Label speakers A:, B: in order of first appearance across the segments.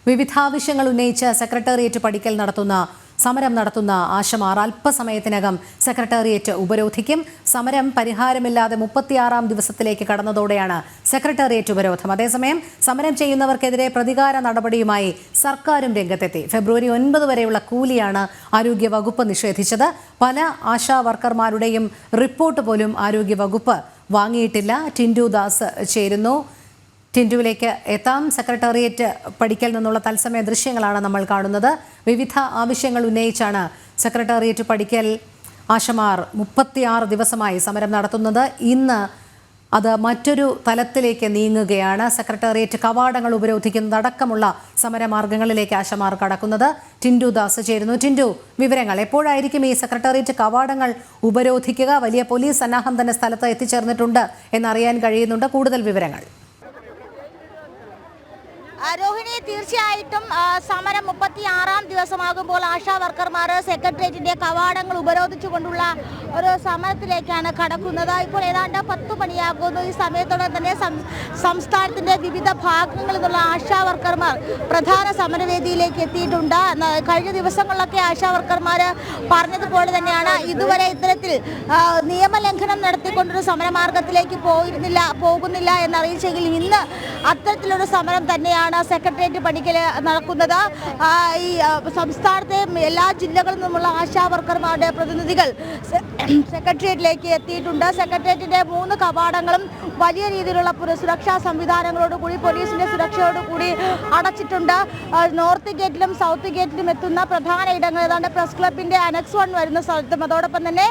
A: വിവിധാവശ്യങ്ങൾ ഉന്നയിച്ച് സെക്രട്ടേറിയറ്റ് പടിക്കൽ സമരം നടത്തുന്ന ആശമാർ അല്പസമയത്തിനകം സെക്രട്ടേറിയറ്റ് ഉപരോധിക്കും. സമരം പരിഹാരമില്ലാതെ 36ാം ദിവസത്തിലേക്ക് കടന്നതോടെയാണ് സെക്രട്ടേറിയറ്റ് ഉപരോധം. അതേസമയം സമരം ചെയ്യുന്നവർക്കെതിരെ പ്രതികാര നടപടിയുമായി സർക്കാരും രംഗത്തെത്തി. ഫെബ്രുവരി 9 വരെയുള്ള കൂലിയാണ് ആരോഗ്യവകുപ്പ് നിഷേധിച്ചത്. പല ആശാ വർക്കർമാരുടെയും റിപ്പോർട്ട് പോലും ആരോഗ്യവകുപ്പ് വാങ്ങിയിട്ടില്ല. ടിൻഡു ദാസ് ചേരുന്നു. ടിൻഡുവിലേക്ക് എത്താം. സെക്രട്ടേറിയറ്റ് പടിക്കൽ നിന്നുള്ള തത്സമയ ദൃശ്യങ്ങളാണ് നമ്മൾ കാണുന്നത്. വിവിധ ആവശ്യങ്ങൾ ഉന്നയിച്ചാണ് സെക്രട്ടേറിയറ്റ് പടിക്കൽ ആശമാർ 36 ദിവസമായി സമരം നടത്തുന്നത്. ഇന്ന് അത് മറ്റൊരു തലത്തിലേക്ക് നീങ്ങുകയാണ്. സെക്രട്ടേറിയറ്റ് കവാടങ്ങൾ ഉപരോധിക്കുന്നതടക്കമുള്ള സമരമാർഗങ്ങളിലേക്ക് ആശമാർ കടക്കുന്നത്. ടിൻഡു ദാസ് ചേരുന്നു. ടിൻഡു, വിവരങ്ങൾ. എപ്പോഴായിരിക്കും ഈ സെക്രട്ടേറിയറ്റ് കവാടങ്ങൾ ഉപരോധിക്കുക? വലിയ പോലീസ് സന്നാഹം തന്നെ സ്ഥലത്ത് എത്തിച്ചേർന്നിട്ടുണ്ട് എന്നറിയാൻ കഴിയുന്നുണ്ട്. കൂടുതൽ വിവരങ്ങൾ.
B: രോഹിണി, തീർച്ചയായിട്ടും സമരം 36ാം ദിവസമാകുമ്പോൾ ആശാ വർക്കർമാർ സെക്രട്ടേറിയറ്റിന്റെ കവാടങ്ങൾ ഉപരോധിച്ചുകൊണ്ടുള്ള ഒരു സമരത്തിലേക്കാണ് കടക്കുന്നത്. ഇപ്പോൾ ഏതാണ്ട് 10 മണിയാകുന്നു. ഈ സമയത്തോടെ തന്നെ സംസ്ഥാനത്തിന്റെ വിവിധ ഭാഗങ്ങളിൽ നിന്നുള്ള ആശാ വർക്കർമാർ പ്രധാന സമരവേദിയിലേക്ക് എത്തിയിട്ടുണ്ട്. കഴിഞ്ഞ ദിവസങ്ങളിലൊക്കെ ആശാ വർക്കർമാർ പറഞ്ഞതുപോലെ തന്നെയാണ് ഇതുവരെ ഇത്തരത്തിൽ നിയമലംഘനം നടത്തിക്കൊണ്ടൊരു സമരമാർഗത്തിലേക്ക് പോകുന്നില്ല എന്നറിയിച്ചെങ്കിലും ഇന്ന് അത്തരത്തിലൊരു സമരം തന്നെയാണ് സെക്രട്ടേറിയറ്റ് പടിക്കൽ നടക്കുന്നത്. ഈ സംസ്ഥാനത്തെ എല്ലാ ജില്ലകളിൽ നിന്നുമുള്ള ആശാ വർക്കർമാരുടെ പ്രതിനിധികൾ സെക്രട്ടേറിയറ്റിലേക്ക് എത്തിയിട്ടുണ്ട്. സെക്രട്ടേറിയറ്റിന്റെ 3 കവാടങ്ങളും വലിയ രീതിയിലുള്ള സുരക്ഷാ സംവിധാനങ്ങളോടുകൂടി, പോലീസിന്റെ സുരക്ഷയോടുകൂടി അടച്ചിട്ടുണ്ട്. നോർത്ത് ഗേറ്റിലും സൗത്ത് ഗേറ്റിലും എത്തുന്ന പ്രധാന ഇടങ്ങൾ ഏതാണ്ട് പ്രസ് ക്ലബിന്റെ അനക്സ് 1 വരുന്ന സ്ഥലത്തും, അതോടൊപ്പം തന്നെ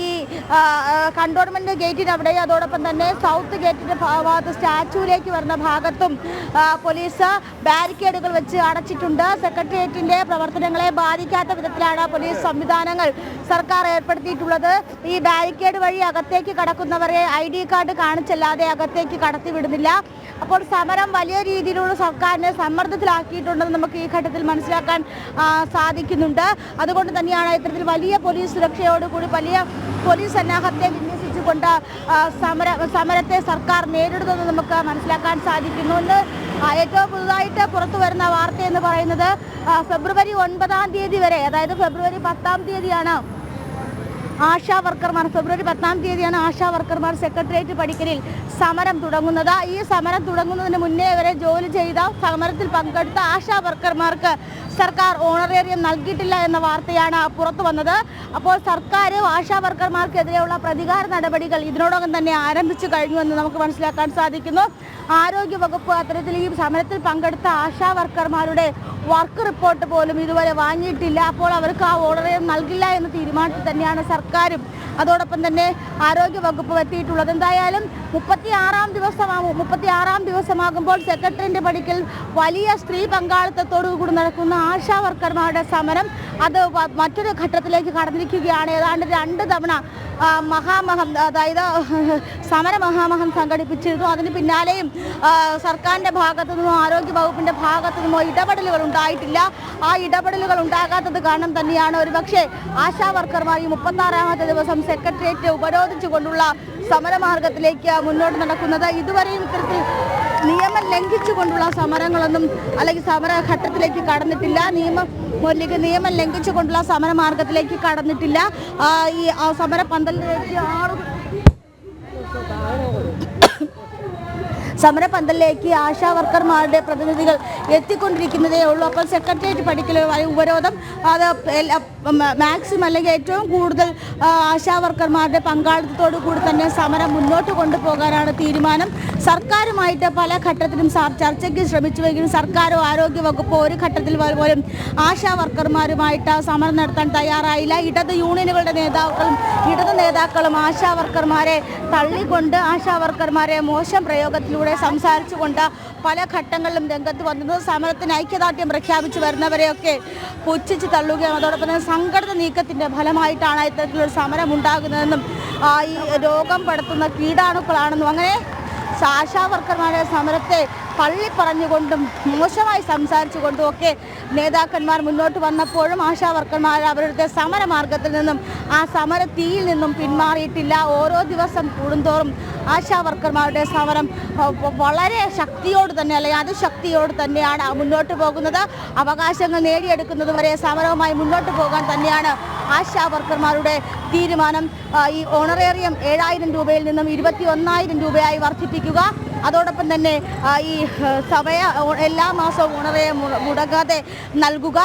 B: ഈ കണ്ടോൺമെന്റ് ഗേറ്റിന് അവിടെ, അതോടൊപ്പം തന്നെ സൗത്ത് ഗേറ്റിന്റെ ഭാഗത്ത് സ്റ്റാച്യൂവിലേക്ക് വരുന്ന ഭാഗത്തും പോലീസ് ബാരിക്കേഡുകൾ വെച്ച് അടച്ചിട്ടുണ്ട്. സെക്രട്ടേറിയറ്റിന്റെ പ്രവർത്തനങ്ങളെ ബാധിക്കാത്ത വിധത്തിലാണ് പോലീസ് സംവിധാനങ്ങൾ സർക്കാർ ഏർപ്പെടുത്തിയിട്ടുള്ളത്. ഈ ബാരിക്കേഡ് വഴി അകത്തേക്ക് കടക്കുന്നവരെ ID കാർഡ് കാണിച്ചല്ലാതെ അകത്തേക്ക് കടത്തിവിടുന്നില്ല. അപ്പോൾ സമരം വലിയ രീതിയിലുള്ള സർക്കാരിനെ സമ്മർദ്ദത്തിലാക്കിയിട്ടുണ്ടെന്ന് നമുക്ക് ഈ ഘട്ടത്തിൽ മനസ്സിലാക്കാൻ സാധിക്കുന്നുണ്ട്. അതുകൊണ്ട് തന്നെയാണ് ഇത്തരത്തിൽ വലിയ പോലീസ് സുരക്ഷയോടുകൂടി വലിയ പോലീസ് സന്നാഹത്തെ വിന്യസിച്ചുകൊണ്ട് സമരത്തെ സർക്കാർ നേരിടുന്നത് നമുക്ക് മനസ്സിലാക്കാൻ സാധിക്കുന്നു. ഏറ്റവും പുതുതായിട്ട് പുറത്തു വരുന്ന വാർത്ത എന്ന് പറയുന്നത് ഫെബ്രുവരി 9-ാം തീയതി വരെ, അതായത് ഫെബ്രുവരി 10-ാം തീയതിയാണ് ആശാ വർക്കർമാർ സെക്രട്ടേറിയറ്റ് പടിക്കലിൽ സമരം തുടങ്ങുന്നത്. ഈ സമരം തുടങ്ങുന്നതിന് മുന്നേ വരെ ജോലി ചെയ്ത, സമരത്തിൽ പങ്കെടുത്ത ആശാ വർക്കർമാർക്ക് സർക്കാർ ഓണറേറിയം നൽകിയിട്ടില്ല എന്ന വാർത്തയാണ് പുറത്തു വന്നത്. അപ്പോൾ സർക്കാർ ആശാ വർക്കർമാർക്കെതിരെയുള്ള പ്രതികാര നടപടികൾ ഇതിനോടകം തന്നെ ആരംഭിച്ചു കഴിഞ്ഞുവെന്ന് നമുക്ക് മനസ്സിലാക്കാൻ സാധിക്കുന്നു. ആരോഗ്യവകുപ്പ് അത്തരത്തിൽ ഈ സമരത്തിൽ പങ്കെടുത്ത ആശാ വർക്കർമാരുടെ വർക്ക് റിപ്പോർട്ട് പോലും ഇതുവരെ വാങ്ങിയിട്ടില്ല. അപ്പോൾ അവർക്ക് ആ ഓണറേറിയം നൽകില്ല എന്ന തീരുമാനത്തിൽ തന്നെയാണ് സർക്കാരും അതോടൊപ്പം തന്നെ ആരോഗ്യവകുപ്പ് എത്തിയിട്ടുള്ളത്. എന്തായാലും 36ാം ദിവസമാകുമ്പോൾ സെക്രട്ടേറിയറ്റ് പടിക്കൽ വലിയ സ്ത്രീ പങ്കാളിത്തത്തോടുകൂടി നടക്കുന്ന ആശാ വർക്കർമാരുടെ സമരം അത് മറ്റൊരു ഘട്ടത്തിലേക്ക് കടന്നിരിക്കുകയാണ്. ഏതാണ്ട് 2 തവണ അതായത് സമര മഹാമഹം സംഘടിപ്പിച്ചിരുന്നു. അതിന് പിന്നാലെയും സർക്കാരിൻ്റെ ഭാഗത്തു നിന്നോ ആരോഗ്യ വകുപ്പിൻ്റെ ഭാഗത്തു നിന്നോ ഇടപെടലുകൾ ഉണ്ടായിട്ടില്ല. ആ ഇടപെടലുകൾ ഉണ്ടാകാത്തത് കാരണം തന്നെയാണ് ഒരുപക്ഷെ ആശാ വർക്കർമാർ ഈ 36ാമത്തെ ദിവസം സെക്രട്ടേറിയറ്റ് ഉപരോധിച്ചുകൊണ്ടുള്ള സമരമാർഗത്തിലേക്ക് മുന്നോട്ട് നടക്കുന്നത്. ഇതുവരെയും ഇത്തരത്തിൽ നിയമം ലംഘിച്ചുകൊണ്ടുള്ള സമരങ്ങളൊന്നും അല്ലെങ്കിൽ സമരഘട്ടത്തിലേക്ക് കടന്നിട്ടില്ല. നിയമം ലംഘിച്ചുകൊണ്ടുള്ള സമരമാർഗത്തിലേക്ക് കടന്നിട്ടില്ല. ഈ സമരപന്തലിലേക്ക് ആശാ വർക്കർമാരുടെ പ്രതിനിധികൾ എത്തിക്കൊണ്ടിരിക്കുന്നതേ ഉള്ളൂ. അപ്പോൾ സെക്രട്ടേറിയറ്റ് പടിക്കൽ ഉപരോധം അത് മാക്സിമം അല്ലെങ്കിൽ ഏറ്റവും കൂടുതൽ ആശാ വർക്കർമാരുടെ പങ്കാളിത്തത്തോടു കൂടി തന്നെ സമരം മുന്നോട്ട് കൊണ്ടുപോകാനാണ് തീരുമാനം. സർക്കാരുമായിട്ട് പല ഘട്ടത്തിലും ചർച്ചയ്ക്ക് ശ്രമിച്ചുവെങ്കിലും സർക്കാരോ ആരോഗ്യവകുപ്പോ ഒരു ഘട്ടത്തിൽ പോലും ആശാ വർക്കർമാരുമായിട്ട് സമരം നടത്താൻ തയ്യാറായില്ല. ഇടത് നേതാക്കളും ആശാ വർക്കർമാരെ തള്ളിക്കൊണ്ട് ആശാ വർക്കർമാരെ മോശം പ്രയോഗത്തിലൂടെ സംസാരിച്ചുകൊണ്ട് പല ഘട്ടങ്ങളിലും രംഗത്ത് വന്നത്. സമരത്തിന് ഐക്യദാർഢ്യം പ്രഖ്യാപിച്ചു വരുന്നവരെയൊക്കെ പുച്ഛിച്ച് തള്ളുകയും അതോടൊപ്പം തന്നെ സംഘടിത നീക്കത്തിൻ്റെ ഫലമായിട്ടാണ് ഇത്തരത്തിലൊരു സമരം ഉണ്ടാകുന്നതെന്നും ഈ രോഗം പടർത്തുന്ന കീടാണുക്കളാണെന്നും അങ്ങനെ ആശാ വർക്കർമാരുടെ സമരത്തെ പറഞ്ഞുകൊണ്ടും മോശമായി സംസാരിച്ചുകൊണ്ടും ഒക്കെ നേതാക്കന്മാർ മുന്നോട്ട് വന്നപ്പോഴും ആശാവർക്കർമാർ അവരുടെ സമരമാർഗത്തിൽ നിന്നും ആ സമരത്തീയിൽ നിന്നും പിന്മാറിയിട്ടില്ല. ഓരോ ദിവസം കൂടുന്തോറും ആശാവർക്കർമാരുടെ സമരം വളരെ ശക്തിയോട് തന്നെ അല്ലെങ്കിൽ അതിശക്തിയോട് തന്നെയാണ് മുന്നോട്ട് പോകുന്നത്. അവകാശങ്ങൾ നേടിയെടുക്കുന്നത് വരെ സമരവുമായി മുന്നോട്ട് പോകാൻ തന്നെയാണ് ആശാവർക്കർമാരുടെ തീരുമാനം. ഈ ഓണറേറിയം 7,000 രൂപയിൽ നിന്നും 21,000 രൂപയായി വർദ്ധിപ്പിക്കുക, അതോടൊപ്പം തന്നെ ഈ എല്ലാ മാസവും ഓണറേറിയം മുടങ്ങാതെ നൽകുക,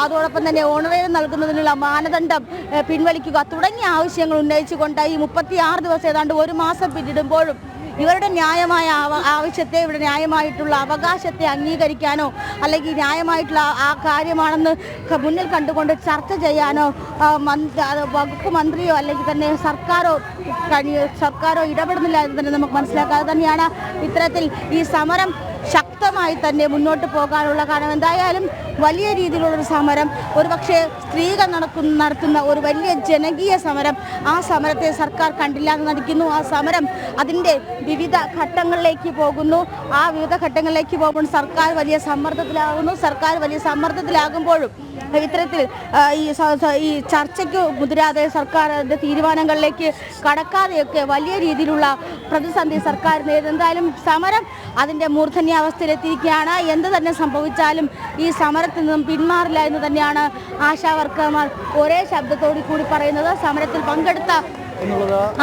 B: അതോടൊപ്പം തന്നെ ഓണറേറിയം നൽകുന്നതിനുള്ള മാനദണ്ഡം പിൻവലിക്കുക തുടങ്ങിയ ആവശ്യങ്ങൾ ഉന്നയിച്ചുകൊണ്ട് ഈ 36 ദിവസം ഏതാണ്ട് ഒരു മാസം പിന്നിടുമ്പോഴും ഇവരുടെ ന്യായമായ ആവശ്യത്തെ, ഇവരുടെ ന്യായമായിട്ടുള്ള അവകാശത്തെ അംഗീകരിക്കാനോ അല്ലെങ്കിൽ ന്യായമായിട്ടുള്ള ആ കാര്യമാണെന്ന് മുന്നിൽ കണ്ടുകൊണ്ട് ചർച്ച ചെയ്യാനോ വകുപ്പ് മന്ത്രിയോ അല്ലെങ്കിൽ തന്നെ സർക്കാരോ ഇടപെടുന്നില്ല എന്ന് തന്നെ നമുക്ക് മനസ്സിലാക്കാതെ തന്നെയാണ് ഇത്തരത്തിൽ ഈ സമരം ശക്തമായി തന്നെ മുന്നോട്ട് പോകാനുള്ള കാരണം. എന്തായാലും വലിയ രീതിയിലുള്ളൊരു സമരം, ഒരുപക്ഷെ സ്ത്രീകൾ നടത്തുന്ന ഒരു വലിയ ജനകീയ സമരം, ആ സമരത്തെ സർക്കാർ കണ്ടില്ല എന്ന് നടിക്കുന്നു. ആ സമരം അതിൻ്റെ വിവിധ ഘട്ടങ്ങളിലേക്ക് പോകുന്നു. ആ വിവിധ ഘട്ടങ്ങളിലേക്ക് പോകുമ്പോൾ സർക്കാർ വലിയ സമ്മർദ്ദത്തിലാകുമ്പോഴും ഇത്തരത്തിൽ ഈ ചർച്ചയ്ക്ക് മുതിരാതെ സർക്കാരിൻ്റെ തീരുമാനങ്ങളിലേക്ക് കടക്കാതെയൊക്കെ വലിയ രീതിയിലുള്ള പ്രതിസന്ധി സർക്കാർ നേരിടും. എന്തായാലും സമരം അതിൻ്റെ മൂർധന്യാവസ്ഥയിലെത്തിയിരിക്കുകയാണ്. എന്ത് തന്നെ സംഭവിച്ചാലും ഈ സമരത്തിൽ നിന്നും പിന്മാറില്ല എന്ന് തന്നെയാണ് ആശാവർക്കർമാർ ഒരേ ശബ്ദത്തോടു കൂടി പറയുന്നത്. സമരത്തിൽ പങ്കെടുത്ത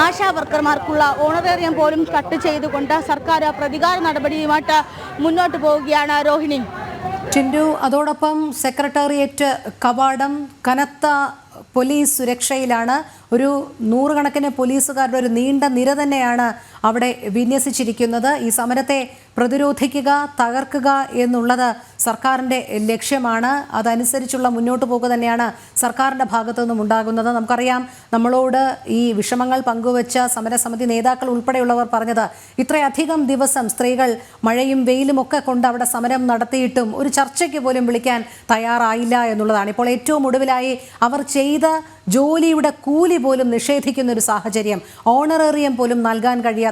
B: ആശാവർക്കർമാർക്കുള്ള ഓണറേറിയം പോലും കട്ട് ചെയ്തുകൊണ്ട് സർക്കാർ പ്രതികാര നടപടിയുമായിട്ട് മുന്നോട്ട് പോവുകയാണ്. രോഹിണി,
A: ടിൻഡു, അതോടൊപ്പം സെക്രട്ടേറിയറ്റ് കവാടം കനത്ത പോലീസ് സുരക്ഷയിലാണ്. ഒരു 100 കണക്കിന് പോലീസുകാരുടെ ഒരു നീണ്ട നിര തന്നെയാണ് അവിടെ വിന്യസിച്ചിരിക്കുന്നത്. ഈ സമരത്തെ പ്രതിരോധിക്കുക, തകർക്കുക എന്നുള്ളത് സർക്കാരിൻ്റെ ലക്ഷ്യമാണ്. അതനുസരിച്ചുള്ള മുന്നോട്ട് പോക്ക് തന്നെയാണ് സർക്കാരിൻ്റെ ഭാഗത്തു നിന്നും ഉണ്ടാകുന്നത്. നമുക്കറിയാം, നമ്മളോട് ഈ വിഷമങ്ങൾ പങ്കുവച്ച സമരസമിതി നേതാക്കൾ ഉൾപ്പെടെയുള്ളവർ പറഞ്ഞത് ഇത്രയധികം ദിവസം സ്ത്രീകൾ മഴയും വെയിലും ഒക്കെ കൊണ്ട് അവിടെ സമരം നടത്തിയിട്ടും ഒരു ചർച്ചയ്ക്ക് പോലും വിളിക്കാൻ തയ്യാറായില്ല എന്നുള്ളതാണ്. ഇപ്പോൾ ഏറ്റവും ഒടുവിലായി അവർ ചെയ്ത ജോലിയുടെ കൂലി പോലും നിഷേധിക്കുന്ന ഒരു സാഹചര്യം, ഓണറേറിയം പോലും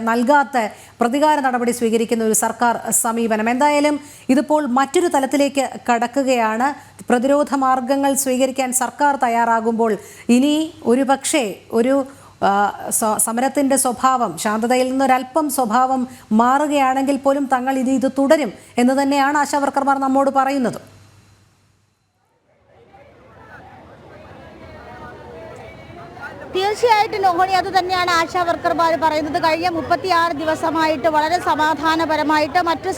A: നൽകാത്ത പ്രതികാര നടപടി സ്വീകരിക്കുന്ന ഒരു സർക്കാർ സമീപനം. എന്തായാലും ഇതിപ്പോൾ മറ്റൊരു തലത്തിലേക്ക് കടക്കുകയാണ്. പ്രതിരോധ മാർഗങ്ങൾ സ്വീകരിക്കാൻ സർക്കാർ തയ്യാറാകുമ്പോൾ ഇനി ഒരുപക്ഷേ ഒരു സമരത്തിൻ്റെ സ്വഭാവം, ശാന്തതയിൽ നിന്നൊരല്പം സ്വഭാവം മാറുകയാണെങ്കിൽ പോലും തങ്ങൾ ഇത് തുടരും എന്ന് തന്നെയാണ് ആശാവർക്കർമാർ നമ്മോട് പറയുന്നത്.
B: തീർച്ചയായിട്ടും രോഹിണി, അത് തന്നെയാണ് ആശാവർക്കർമാർ പറയുന്നത്. കഴിഞ്ഞ 36 ദിവസമായിട്ട് വളരെ സമാധാനപരമായിട്ട് മറ്റ്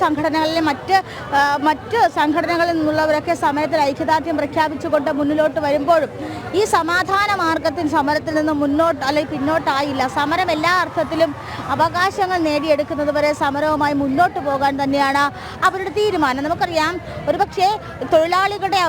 B: സംഘടനകളിൽ നിന്നുള്ളവരൊക്കെ സമരത്തിൽ ഐക്യദാർഢ്യം പ്രഖ്യാപിച്ചുകൊണ്ട് മുന്നിലോട്ട് വരുമ്പോഴും ഈ സമാധാന മാർഗത്തിൽ സമരത്തിൽ നിന്ന് പിന്നോട്ടായില്ല. സമരം എല്ലാ അർത്ഥത്തിലും അവകാശങ്ങൾ നേടിയെടുക്കുന്നത് വരെ സമരവുമായി മുന്നോട്ട് പോകാൻ തന്നെയാണ് അവരുടെ തീരുമാനം. നമുക്കറിയാം, ഒരുപക്ഷെ തൊഴിലാളികളുടെ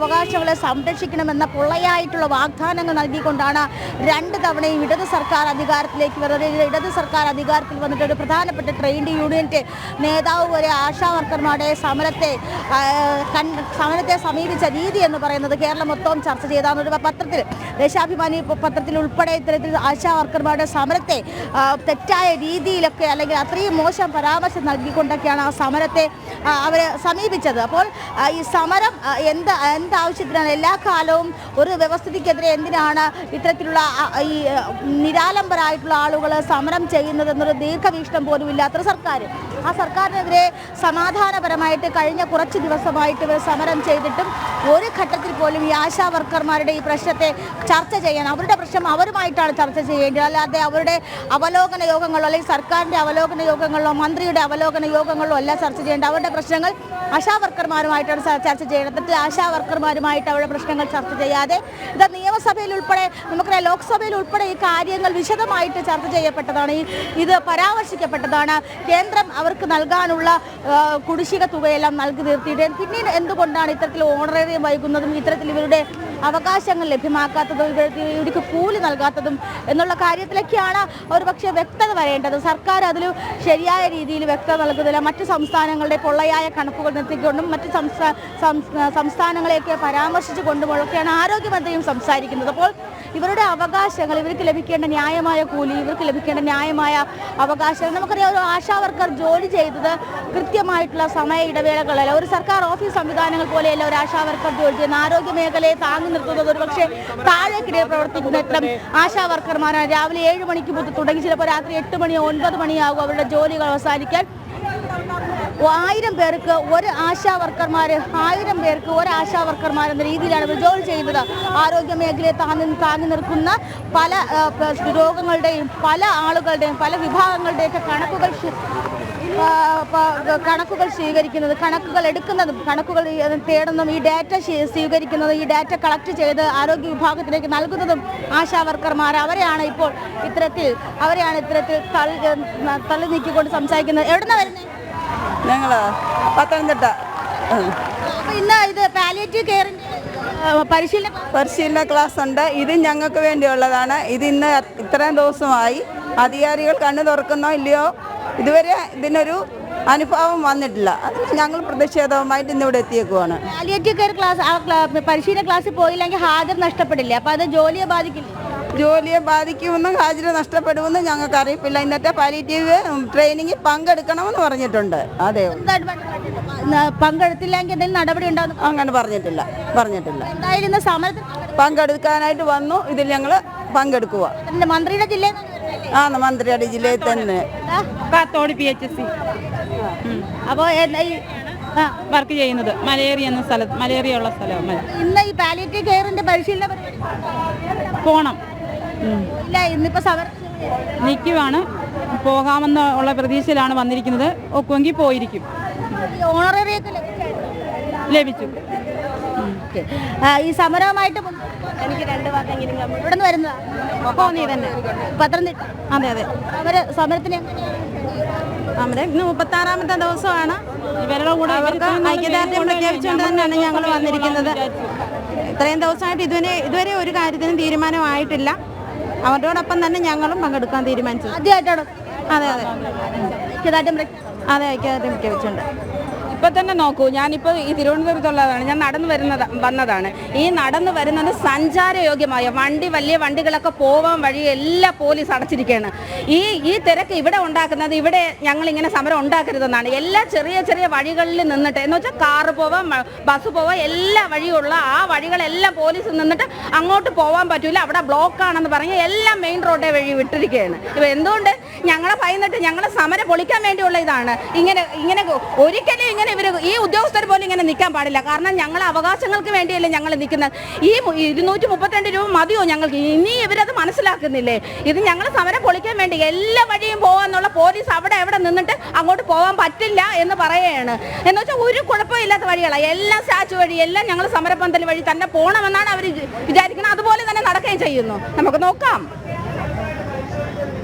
B: അവകാശങ്ങളെ സംരക്ഷിക്കണമെന്ന പൊള്ളയായിട്ടുള്ള വാഗ്ദാനങ്ങൾ നൽകിക്കൊണ്ടാണ് 2 തവണയും ഇടത് സർക്കാർ അധികാരത്തിലേക്ക് വരുന്നത്. ഇടത് സർക്കാർ അധികാരത്തിൽ വന്നിട്ട് ഒരു പ്രധാനപ്പെട്ട ട്രേഡ് യൂണിയൻ്റെ നേതാവ് വരെ ആശാവർക്കർമാരുടെ സമരത്തെ സമീപിച്ച രീതി എന്ന് പറയുന്നത് കേരളം മൊത്തം ചർച്ച ചെയ്താണ്. ഒരു പത്രത്തിൽ, ദേശാഭിമാനി പത്രത്തിൽ ഉൾപ്പെടെ ഇത്തരത്തിൽ ആശാവർക്കർമാരുടെ സമരത്തെ തെറ്റായ രീതിയിലൊക്കെ അല്ലെങ്കിൽ അത്രയും മോശം പരാമർശം നൽകിക്കൊണ്ടൊക്കെയാണ് ആ സമരത്തെ അവർ സമീപിച്ചത്. അപ്പോൾ ഈ സമരം എന്താവശ്യത്തിനാണ്? എല്ലാ കാലവും ഒരു വ്യവസ്ഥിതിക്കെതിരെ എന്തിനാണ് ഇത്തരത്തിലുള്ള ഈ നിരാലംബരായിട്ടുള്ള ആളുകൾ സമരം ചെയ്യുന്നതെന്നൊരു ദീർഘവീക്ഷണം പോലും ഇല്ലാത്തൊരു സർക്കാർ. ആ സർക്കാരിനെതിരെ സമാധാനപരമായിട്ട് കഴിഞ്ഞ കുറച്ച് ദിവസമായിട്ട് ഇവർ സമരം ചെയ്തിട്ടും ഒരു ഘട്ടത്തിൽ പോലും ഈ ആശാവർക്കർമാരുടെ ഈ പ്രശ്നത്തെ ചർച്ച ചെയ്യാൻ, അവരുടെ പ്രശ്നം അവരുമായിട്ടാണ് ചർച്ച ചെയ്യേണ്ടത്, അല്ലാതെ അവരുടെ അവലോകന യോഗങ്ങളോ അല്ലെങ്കിൽ സർക്കാരിൻ്റെ അവലോകന യോഗങ്ങളിലോ മന്ത്രിയുടെ അവലോകന യോഗങ്ങളിലോ അല്ല ചർച്ച ചെയ്യേണ്ടത്. അവരുടെ പ്രശ്നങ്ങൾ ആശാവർക്കർമാരുമായിട്ടാണ് ചർച്ച ചെയ്യേണ്ടത്. ആശാവർക്കർമാരുമായിട്ട് അവരുടെ പ്രശ്നങ്ങൾ ചർച്ച ചെയ്യാതെ ഇത് നിയമസഭയിൽ ഉൾപ്പെടെ, നമുക്കറിയാം ലോക്സഭയിൽ ഉൾപ്പെടെ ഈ കാര്യങ്ങൾ വിശദമായിട്ട് ചർച്ച ചെയ്യപ്പെട്ടതാണ്, ഇത് പരാമർശിക്കപ്പെട്ടതാണ്. കേന്ദ്രം അവർക്ക് നൽകാനുള്ള കുടിശ്ശിക തുകയെല്ലാം നൽകി നിർത്തിയിട്ട് പിന്നീട് എന്തുകൊണ്ടാണ് ഇത്തരത്തിൽ ഓണറേറിയം വൈകുന്നതും ഇത്തരത്തിൽ ഇവരുടെ അവകാശങ്ങൾ ലഭ്യമാക്കാത്തതും ഇവർക്ക് കൂലി നൽകാത്തതും എന്നുള്ള കാര്യത്തിലൊക്കെയാണ് ഒരുപക്ഷെ വ്യക്തത വരേണ്ടത്. സർക്കാർ അതിൽ ശരിയായ രീതിയിൽ വ്യക്തത നൽകുന്നില്ല. മറ്റ് സംസ്ഥാനങ്ങളുടെ പൊള്ളയായ കണക്കുകൾ നിർത്തിക്കൊണ്ടും മറ്റ് സംസ്ഥാനങ്ങളെയൊക്കെ പരാമർശിച്ചു കൊണ്ടുമൊക്കെയാണ് ആരോഗ്യമന്ത്രിയും സംസാരിക്കുന്നത്. അപ്പോൾ ഇവരുടെ അവകാശങ്ങൾ, ഇവർക്ക് ലഭിക്കേണ്ട ന്യായമായ കൂലി, ഇവർക്ക് ലഭിക്കേണ്ട ന്യായമായ അവകാശങ്ങൾ, നമുക്കറിയാം ഒരു ആശാവർക്കർ ജോലി ജോലി ചെയ്തത് കൃത്യമായിട്ടുള്ള സമയ ഇടവേളകളല്ല. ഒരു സർക്കാർ ഓഫീസ് സംവിധാനങ്ങൾ പോലെയല്ല ഒരു ആശാ വർക്കർ ജോലി ചെയ്യുന്ന. ആരോഗ്യ മേഖലയെ താങ്ങി നിർത്തുന്നത് ഒരു പക്ഷേ താഴേക്കിടെ പ്രവർത്തിക്കുന്ന ഇത്തരം ആശാ വർക്കർമാരാണ്. രാവിലെ 7 മണിക്ക് മുതൽ തുടങ്ങി ചിലപ്പോൾ രാത്രി 8 മണിയോ 9 മണിയാകും അവരുടെ ജോലികൾ അവസാനിക്കാൻ. 1000 പേർക്ക് ഒരു ആശാ വർക്കർമാർ എന്ന രീതിയിലാണ് ഇവർ ജോലി ചെയ്യുന്നത്. ആരോഗ്യ മേഖലയെ താങ്ങി നിൽക്കുന്ന പല രോഗങ്ങളുടെയും പല ആളുകളുടെയും പല വിഭാഗങ്ങളുടെയൊക്കെ കണക്കുകൾ സ്വീകരിക്കുന്നത്, കണക്കുകൾ എടുക്കുന്നതും കണക്കുകൾ തേടുന്നതും ഈ ഡാറ്റ സ്വീകരിക്കുന്നതും ഈ ഡാറ്റ കളക്ട് ചെയ്ത് ആരോഗ്യ വിഭാഗത്തിലേക്ക് നൽകുന്നതും ആശാ വർക്കർമാർ. അവരെയാണ് ഇത്തരത്തിൽ തള്ളി നീക്കിക്കൊണ്ട് സംസാരിക്കുന്നത്. എവിടുന്നാ വരുന്നത്?
C: ഞങ്ങൾ പത്തനംതിട്ട.
B: ഇന്ന് ഇത് പാലിയേറ്റീവ് കെയറിന്റെ
C: പരിശീലന ക്ലാസ് ഉണ്ട്. ഇത് ഞങ്ങൾക്ക് വേണ്ടിയുള്ളതാണ്. ഇത് ഇന്ന് ഇത്രയും ദിവസമായി അധികാരികൾ കണ്ണു തുറക്കുന്നോ ഇല്ലയോ ഇതുവരെ ഇതിനൊരു അനുഭവം വന്നിട്ടില്ല. അത് ഞങ്ങൾ പ്രതിഷേധവുമായിട്ട് ഇന്നിവിടെ എത്തിയേക്കുവാണ്.
B: പാലിയേറ്റീവ് കെയർ പരിശീലന ക്ലാസ്സിൽ പോയില്ലെങ്കിൽ ഹാജർ നഷ്ടപ്പെടില്ലേ? അപ്പോൾ അത് ജോലിയെ ബാധിക്കില്ലേ?
C: ജോലിയെ ബാധിക്കുമെന്നും ഹാജർ നഷ്ടപ്പെടുമെന്നും ഞങ്ങൾക്ക് അറിയിപ്പില്ല. ഇന്നത്തെ പാലിയേറ്റീവ് ട്രെയിനിങ്ങിൽ പങ്കെടുക്കണമെന്ന് പറഞ്ഞിട്ടുണ്ട്. അതെ,
B: പങ്കെടുത്തില്ലെങ്കിൽ എന്തെങ്കിലും നടപടി ഉണ്ടാകും?
C: അങ്ങനെ പറഞ്ഞിട്ടില്ല.
B: എന്തായാലും ഇന്ന് സമരത്തിൽ
C: പങ്കെടുക്കാനായിട്ട് വന്നു. ഇതിൽ ഞങ്ങൾ പങ്കെടുക്കുക.
B: മന്ത്രിയുടെ ജില്ലയിൽ
C: മന്ത്രിയുടെ ജില്ലയിൽ തന്നെ
D: കാത്തോട് PHC
B: അപ്പോൾ
D: വർക്ക് ചെയ്യുന്നത് മലേറിയ എന്ന സ്ഥലത്ത്, മലേറിയ ഉള്ള സ്ഥലം.
B: ഇന്ന് ഈ പാലിയേറ്റീവ് കെയറിന്റെ പരിശീലനം
D: പോണം.
B: ഇല്ല, ഇന്നിപ്പോ സമരം
D: നിൽക്കുവാണ്. പോകാമെന്നുള്ള പ്രതീക്ഷയിലാണ് വന്നിരിക്കുന്നത്. ഒക്കുമെങ്കിൽ പോയിരിക്കും.
B: ഓണറേറിയൊക്കെ
D: ലഭിച്ചു.
B: ഈ സമരവുമായിട്ട് എനിക്ക് 2 വാക്കെങ്കിലും ഇവിടെ നിന്ന് വരുന്നതാണ്
D: നീ തന്നെ
B: പത്തനംതിട്ട.
D: അതെ.
B: അവര് സമരത്തിന്
D: ഇന്ന് 36ാമത്തെ ദിവസമാണ്. ഇവരുടെ കൂടെ ഐക്യദാർഢ്യം പ്രഖ്യാപിച്ചുകൊണ്ട് തന്നെയാണ് ഞങ്ങൾ വന്നിരിക്കുന്നത്. ഇത്രയും ദിവസമായിട്ട് ഇതുവരെ ഒരു കാര്യത്തിനും തീരുമാനമായിട്ടില്ല. അവരോടൊപ്പം തന്നെ ഞങ്ങളും പങ്കെടുക്കാൻ തീരുമാനിച്ചു.
B: ആദ്യമായിട്ടാണ്?
D: അതെ.
B: ഐക്യദാർഢ്യം
D: പ്രഖ്യാപിച്ചിട്ടുണ്ട്.
E: ഇപ്പം തന്നെ നോക്കൂ, ഞാനിപ്പോൾ ഈ തിരുവനന്തപുരത്തുള്ളതാണ്. ഞാൻ വന്നതാണ്. ഈ നടന്നു വരുന്നത് സഞ്ചാരയോഗ്യമായ വലിയ വണ്ടികളൊക്കെ പോവാൻ വഴി എല്ലാം പോലീസ് അടച്ചിരിക്കുകയാണ്. ഈ തിരക്ക് ഇവിടെ ഉണ്ടാക്കുന്നത്, ഇവിടെ ഞങ്ങളിങ്ങനെ സമരം ഉണ്ടാക്കരുതെന്നാണ്. എല്ലാ ചെറിയ വഴികളിൽ നിന്നിട്ട്, എന്ന് വെച്ചാൽ കാറ് പോവാം, ബസ് പോവാം, എല്ലാ വഴിയുള്ള ആ വഴികളെല്ലാം പോലീസ് നിന്നിട്ട് അങ്ങോട്ട് പോകാൻ പറ്റൂല, അവിടെ ബ്ലോക്കാണെന്ന് പറഞ്ഞ് എല്ലാം മെയിൻ റോഡേ വഴി വിട്ടിരിക്കുകയാണ്. ഇപ്പം എന്തുകൊണ്ട് ഞങ്ങളെ ഭയന്നിട്ട് ഞങ്ങളെ സമരം പൊളിക്കാൻ വേണ്ടിയുള്ള ഇതാണ്. ഇങ്ങനെ ഒരിക്കലും ഇങ്ങനെ ഈ ഉദ്യോഗസ്ഥർ പോലും ഇങ്ങനെ നിൽക്കാൻ പാടില്ല. കാരണം ഞങ്ങളെ അവകാശങ്ങൾക്ക് വേണ്ടിയല്ലേ ഞങ്ങൾ നിൽക്കുന്നത്. ഈ 232 രൂപ മതിയോ ഞങ്ങൾക്ക്? ഇനി ഇവരത് മനസ്സിലാക്കുന്നില്ലേ? ഇത് ഞങ്ങൾ സമരം പൊളിക്കാൻ വേണ്ടി എല്ലാ വഴിയും പോകാന്നുള്ള പോലീസ് അവിടെ നിന്നിട്ട് അങ്ങോട്ട് പോകാൻ പറ്റില്ല എന്ന് പറയുകയാണ്. എന്ന് വെച്ചാൽ ഒരു കുഴപ്പമില്ലാത്ത വഴികളാണ് എല്ലാം. സ്റ്റാച്ചു വഴി എല്ലാം ഞങ്ങൾ സമരപന്തൽ വഴി തന്നെ പോകണമെന്നാണ് അവർ വിചാരിക്കുന്നത്. അതുപോലെ തന്നെ നടക്കുകയും ചെയ്യുന്നു. നമുക്ക് നോക്കാം.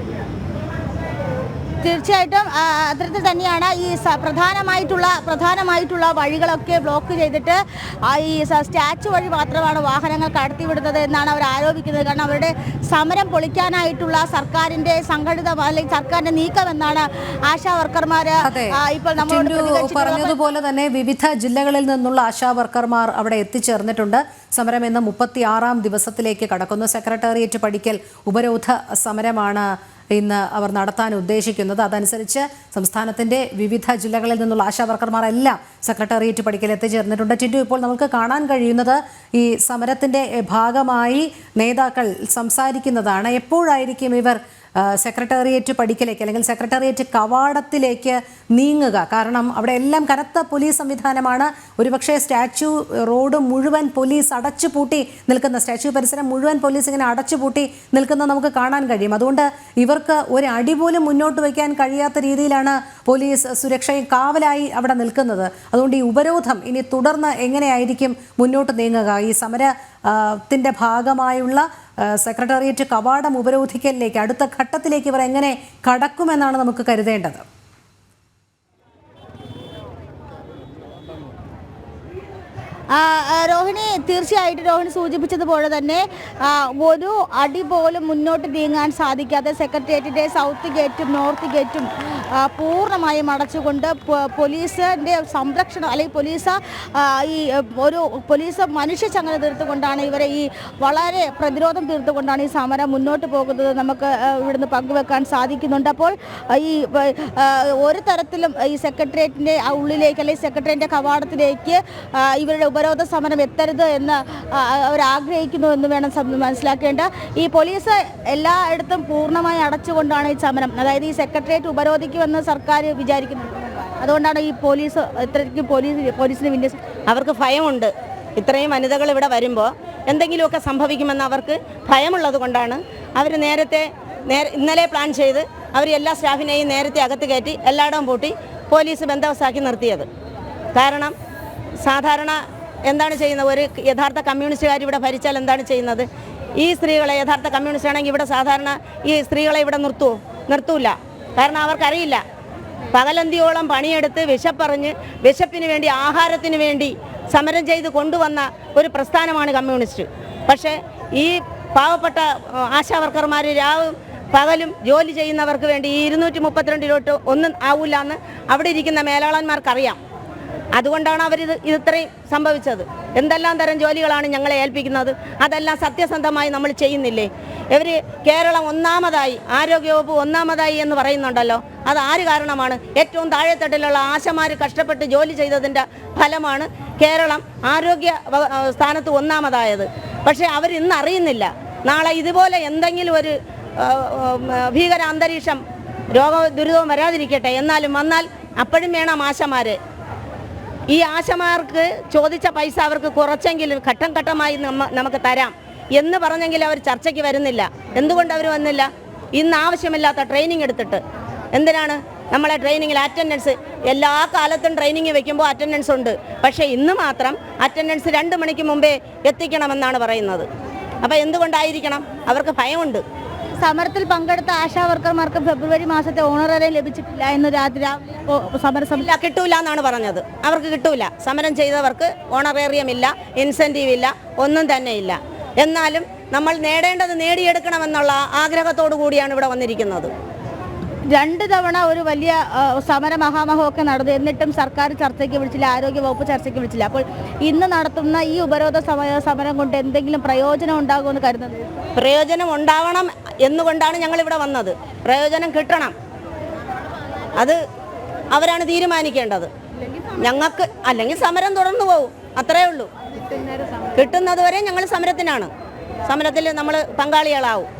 B: തീർച്ചയായിട്ടും അത്തരത്തിൽ തന്നെയാണ് ഈ പ്രധാനമായിട്ടുള്ള വഴികളൊക്കെ ബ്ലോക്ക് ചെയ്തിട്ട് ഈ സ്റ്റാച്ചു വഴി മാത്രമാണ് വാഹനങ്ങൾ കടത്തിവിടുന്നത് എന്നാണ് അവർ ആരോപിക്കുന്നത്. കാരണം അവരുടെ സമരം പൊളിക്കാനായിട്ടുള്ള സർക്കാരിന്റെ സംഘടിത അല്ലെങ്കിൽ സർക്കാരിന്റെ നീക്കം എന്നാണ് ആശാ വർക്കർമാർ ഇപ്പോൾ നമ്മളോട്
A: പറഞ്ഞതുപോലെ തന്നെ വിവിധ ജില്ലകളിൽ നിന്നുള്ള ആശാ വർക്കർമാർ അവിടെ എത്തിച്ചേർന്നിട്ടുണ്ട്. സമരം ഇന്ന് 36ാം ദിവസത്തിലേക്ക് കടക്കുന്നു. സെക്രട്ടേറിയറ്റ് പടിക്കൽ ഉപരോധ സമരമാണ് ഇന്ന് അവർ നടത്താൻ ഉദ്ദേശിക്കുന്നത്. അതനുസരിച്ച് സംസ്ഥാനത്തിൻ്റെ വിവിധ ജില്ലകളിൽ നിന്നുള്ള ആശാ വർക്കർമാരെല്ലാം സെക്രട്ടേറിയറ്റ് പടിക്കൽ എത്തിച്ചേർന്നിട്ടുണ്ട്. ടിൻഡു, ഇപ്പോൾ നമുക്ക് കാണാൻ കഴിയുന്നത് ഈ സമരത്തിൻ്റെ ഭാഗമായി നേതാക്കൾ സംസാരിക്കുന്നതാണ്. എപ്പോഴായിരിക്കും ഇവർ സെക്രട്ടേറിയറ്റ് പടിക്കലേക്ക് അല്ലെങ്കിൽ സെക്രട്ടേറിയറ്റ് കവാടത്തിലേക്ക് നീങ്ങുക? കാരണം അവിടെ എല്ലാം കനത്ത പോലീസ് സംവിധാനമാണ്. ഒരുപക്ഷെ സ്റ്റാച്യു റോഡ് മുഴുവൻ പോലീസ് അടച്ചുപൂട്ടി നിൽക്കുന്ന, സ്റ്റാച്യു പരിസരം മുഴുവൻ പോലീസ് ഇങ്ങനെ അടച്ചുപൂട്ടി നിൽക്കുന്നത് നമുക്ക് കാണാൻ കഴിയും. അതുകൊണ്ട് ഇവർക്ക് ഒരു അടി പോലും മുന്നോട്ട് വയ്ക്കാൻ കഴിയാത്ത രീതിയിലാണ് പോലീസ് സുരക്ഷയും കാവലായി അവിടെ നിൽക്കുന്നത്. അതുകൊണ്ട് ഈ ഉപരോധം ഇനി തുടർന്ന് എങ്ങനെയായിരിക്കും മുന്നോട്ട് നീങ്ങുക? ഈ സമരത്തിൻ്റെ ഭാഗമായുള്ള സെക്രട്ടേറിയറ്റ് കവാടം ഉപരോധിക്കലിലേക്ക് അടുത്ത ഘട്ടത്തിലേക്ക് ഇവർ എങ്ങനെ കടക്കുമെന്നാണ് നമുക്ക് കരുതേണ്ടത്?
B: രോഹിണി, തീർച്ചയായിട്ടും രോഹിണി സൂചിപ്പിച്ചതുപോലെ തന്നെ ഒരു അടി പോലും മുന്നോട്ട് നീങ്ങാൻ സാധിക്കാതെ സെക്രട്ടേറിയറ്റിൻ്റെ സൗത്ത് ഗേറ്റും നോർത്ത് ഗേറ്റും പൂർണ്ണമായും അടച്ചുകൊണ്ട് പോലീസിൻ്റെ സംരക്ഷണം അല്ലെങ്കിൽ പോലീസ് മനുഷ്യ ചങ്ങല തീർത്തുകൊണ്ടാണ് ഇവരെ ഈ വളരെ പ്രതിരോധം തീർത്തുകൊണ്ടാണ് ഈ സമരം മുന്നോട്ട് പോകുന്നത്. നമുക്ക് ഇവിടുന്ന് പങ്കുവെക്കാൻ സാധിക്കുന്നുണ്ട്. അപ്പോൾ ഈ ഒരു തരത്തിലും ഈ സെക്രട്ടേറിയറ്റിൻ്റെ ഉള്ളിലേക്ക് അല്ലെങ്കിൽ സെക്രട്ടേറിയറ്റിൻ്റെ കവാടത്തിലേക്ക് ഇവരുടെ ഉപരോധ സമരം എത്തരുത് എന്ന് അവരാഗ്രഹിക്കുന്നു എന്ന് വേണം മനസ്സിലാക്കേണ്ട. ഈ പോലീസ് എല്ലായിടത്തും പൂർണ്ണമായി അടച്ചുകൊണ്ടാണ് ഈ സമരം, അതായത് ഈ സെക്രട്ടേറിയറ്റ് ഉപരോധിക്കുമെന്ന് സർക്കാർ വിചാരിക്കുന്നു. അതുകൊണ്ടാണ് ഈ പോലീസ് ഇത്രയ്ക്കും പോലീസിന് വിന്യസം.
D: അവർക്ക് ഭയമുണ്ട്. ഇത്രയും വനിതകൾ ഇവിടെ വരുമ്പോൾ എന്തെങ്കിലുമൊക്കെ സംഭവിക്കുമെന്ന് അവർക്ക് ഭയമുള്ളത് കൊണ്ടാണ് അവർ ഇന്നലെ പ്ലാൻ ചെയ്ത് അവർ എല്ലാ സ്റ്റാഫിനെയും നേരത്തെ അകത്ത് കയറ്റി എല്ലായിടവും പൂട്ടി പോലീസ് ബന്ദോബസ്താക്കി നിർത്തിയത്. കാരണം സാധാരണ എന്താണ് ചെയ്യുന്നത്, ഒരു യഥാർത്ഥ കമ്മ്യൂണിസ്റ്റുകാർ ഇവിടെ ഭരിച്ചാൽ എന്താണ് ചെയ്യുന്നത്? ഈ സ്ത്രീകളെ, യഥാർത്ഥ കമ്മ്യൂണിസ്റ്റ് ആണെങ്കിൽ ഇവിടെ സാധാരണ ഈ സ്ത്രീകളെ ഇവിടെ നിർത്തൂല. കാരണം അവർക്കറിയില്ല, പകലന്തിയോളം പണിയെടുത്ത് വിശപ്പിന് വേണ്ടി, ആഹാരത്തിന് വേണ്ടി സമരം ചെയ്ത് കൊണ്ടുവന്ന ഒരു പ്രസ്ഥാനമാണ് കമ്മ്യൂണിസ്റ്റ്. പക്ഷേ ഈ പാവപ്പെട്ട ആശാവർക്കർമാർ രാവും പകലും ജോലി ചെയ്യുന്നവർക്ക് വേണ്ടി ഈ 232 ഒന്നും ആവില്ല എന്ന് അവിടെ ഇരിക്കുന്ന മേലാളന്മാർക്കറിയാം. അതുകൊണ്ടാണ് അവരിത് ഇത്രയും സംഭവിച്ചത്. എന്തെല്ലാം തരം ജോലികളാണ് ഞങ്ങളെ ഏൽപ്പിക്കുന്നത്, അതെല്ലാം സത്യസന്ധമായി നമ്മൾ ചെയ്യുന്നില്ലേ? ഇവർ കേരളം ഒന്നാമതായി, ആരോഗ്യവകുപ്പ് ഒന്നാമതായി എന്ന് പറയുന്നുണ്ടല്ലോ, അത് ആര് കാരണമാണ്? ഏറ്റവും താഴെത്തട്ടിലുള്ള ആശമാർ കഷ്ടപ്പെട്ട് ജോലി ചെയ്തതിൻ്റെ ഫലമാണ് കേരളം ആരോഗ്യ സ്ഥാനത്ത് ഒന്നാമതായത്. പക്ഷേ അവരിന്ന് അറിയുന്നില്ല. നാളെ ഇതുപോലെ എന്തെങ്കിലും ഒരു ഭീകര അന്തരീക്ഷം, ദുരിതവും വരാതിരിക്കട്ടെ, എന്നാലും വന്നാൽ അപ്പോഴും വേണം ആശമാർ. ഈ ആശമാർക്ക് ചോദിച്ച പൈസ അവർക്ക് കുറച്ചെങ്കിലും ഘട്ടം ഘട്ടമായി നമുക്ക് തരാം എന്ന് പറഞ്ഞെങ്കിൽ അവർ ചർച്ചയ്ക്ക് വരുന്നില്ല. എന്തുകൊണ്ട് അവർ വന്നില്ല? ഇന്ന് ആവശ്യമില്ലാത്ത ട്രെയിനിങ് എടുത്തിട്ട് എന്തിനാണ്? നമ്മളെ ട്രെയിനിങ്ങിൽ അറ്റൻഡൻസ് എല്ലാ കാലത്തും ട്രെയിനിങ് വെക്കുമ്പോൾ അറ്റൻഡൻസ് ഉണ്ട്. പക്ഷേ ഇന്ന് മാത്രം അറ്റൻഡൻസ് 2 മണിക്ക് മുമ്പേ എത്തിക്കണമെന്നാണ് പറയുന്നത്. അപ്പോൾ എന്തുകൊണ്ടായിരിക്കണം? അവർക്ക് ഭയമുണ്ട്.
B: സമരത്തിൽ പങ്കെടുത്ത ആശാ വർക്കർമാർക്ക് ഫെബ്രുവരി മാസത്തെ ഓണറേറിയം ലഭിച്ചിട്ടില്ല എന്ന് സമരസമിതി
D: കിട്ടൂല എന്നാണ് പറഞ്ഞത്. അവർക്ക് കിട്ടൂല. സമരം ചെയ്തവർക്ക് ഓണറേറിയം ഇല്ല, ഇൻസെൻറ്റീവ് ഇല്ല, ഒന്നും തന്നെ ഇല്ല. എന്നാലും നമ്മൾ നേടേണ്ടത് നേടിയെടുക്കണമെന്നുള്ള ആഗ്രഹത്തോടു കൂടിയാണ് ഇവിടെ വന്നിരിക്കുന്നത്.
B: 2 തവണ ഒരു വലിയ സമര മഹാമഹമൊക്കെ നടന്നു, എന്നിട്ടും സർക്കാർ ചർച്ചയ്ക്ക് വിളിച്ചില്ല, ആരോഗ്യവകുപ്പ് ചർച്ചയ്ക്ക് വിളിച്ചില്ല. അപ്പോൾ ഇന്ന് നടത്തുന്ന ഈ ഉപരോധ സമരം കൊണ്ട് എന്തെങ്കിലും പ്രയോജനം ഉണ്ടാകുമെന്ന് കരുതുന്നത്?
D: പ്രയോജനം ഉണ്ടാവണം എന്നുകൊണ്ടാണ് ഞങ്ങളിവിടെ വന്നത്. പ്രയോജനം കിട്ടണം, അത് അവരാണ് തീരുമാനിക്കേണ്ടത്. ഞങ്ങൾക്ക് അല്ലെങ്കിൽ സമരം തുടർന്നു പോകും, അത്രയേ ഉള്ളൂ. കിട്ടുന്നത് വരെ ഞങ്ങൾ സമരത്തിനാണ്. സമരത്തിൽ നമ്മൾ പങ്കാളികളാവും.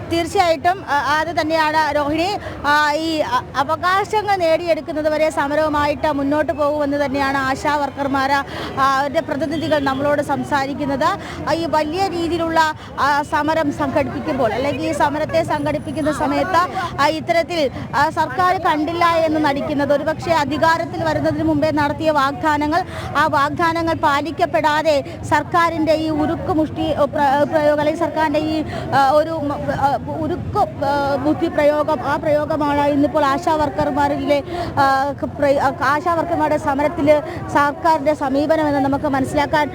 B: തീർച്ചയായിട്ടും അത് തന്നെയാണ് രോഹിണി. ഈ അവകാശങ്ങൾ നേടിയെടുക്കുന്നത് വരെ സമരവുമായിട്ട് മുന്നോട്ട് പോകുമെന്ന് തന്നെയാണ് ആശാ വർക്കർമാർ അവരുടെ പ്രതിനിധികൾ നമ്മളോട് സംസാരിക്കുന്നത്. ഈ വലിയ രീതിയിലുള്ള സമരം സംഘടിപ്പിക്കുമ്പോൾ അല്ലെങ്കിൽ ഈ സമരത്തെ സംഘടിപ്പിക്കുന്ന സമയത്ത് ഇത്തരത്തിൽ സർക്കാർ കണ്ടില്ല എന്ന് നടിക്കുന്നത്, ഒരുപക്ഷെ അധികാരത്തിൽ വരുന്നതിന് മുമ്പേ നടത്തിയ വാഗ്ദാനങ്ങൾ, ആ വാഗ്ദാനങ്ങൾ പാലിക്കപ്പെടാതെ സർക്കാരിൻ്റെ ഈ ഉരുക്കുമുഷ്ടി പ്രയോഗം അല്ലെങ്കിൽ സർക്കാരിൻ്റെ ഈ ഒരു ഉരുക്ക് ബുദ്ധി പ്രയോഗം, ആ പ്രയോഗമാണ് ഇന്നിപ്പോൾ ആശാ വർക്കർമാരുടെ സമരത്തിൽ സർക്കാരിൻ്റെ സമീപനമെന്ന് നമുക്ക് മനസ്സിലാക്കാൻ